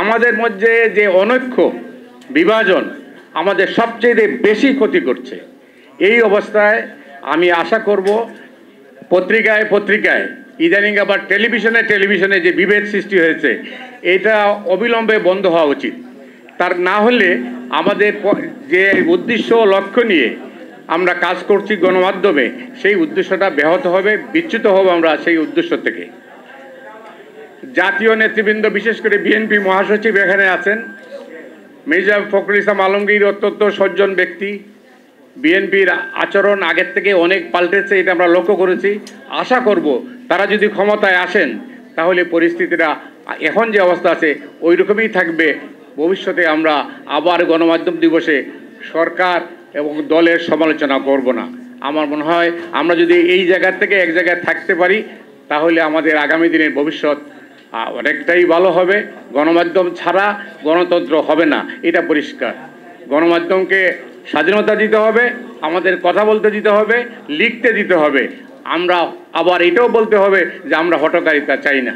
আমাদের মধ্যে যে অনৈক্য বিভাজন আমাদের সবচেয়ে বেশি ক্ষতি করছে। এই অবস্থায় আমি আশা করব পত্রিকায় ইদানিং আবার টেলিভিশনে যে বিভেদ সৃষ্টি হয়েছে এটা অবিলম্বে বন্ধ হওয়া উচিত। তার না হলে আমাদের যে উদ্দেশ্য লক্ষ্য নিয়ে আমরা কাজ করছি গণমাধ্যমে, সেই উদ্দেশ্যটা ব্যাহত হবে, বিচ্যুত হব আমরা সেই উদ্দেশ্য থেকে। জাতীয় নেতৃবৃন্দ, বিশেষ করে বিএনপি মহাসচিব এখানে আছেন। মির্জা ফখরুল ইসলাম আলমগীর অত্যন্ত সজ্জন ব্যক্তি। বিএনপির আচরণ আগের থেকে অনেক পাল্টেছে, এটা আমরা লক্ষ্য করেছি। আশা করব তারা যদি ক্ষমতায় আসেন তাহলে পরিস্থিতিটা এখন যে অবস্থা আছে ওই রকমই থাকবে। ভবিষ্যতে আমরা আবার গণমাধ্যম দিবসে সরকার এবং দলের সমালোচনা করব না। আমার মনে হয় আমরা যদি এই জায়গা থেকে এক জায়গায় থাকতে পারি তাহলে আমাদের আগামী দিনের ভবিষ্যৎ অনেকটাই ভালো হবে। গণমাধ্যম ছাড়া গণতন্ত্র হবে না, এটা পরিষ্কার। গণমাধ্যমকে স্বাধীনতা দিতে হবে, আমাদের কথা বলতে দিতে হবে, লিখতে দিতে হবে। আমরা আবার এটাও বলতে হবে যে আমরা হঠকারিতা চাই না।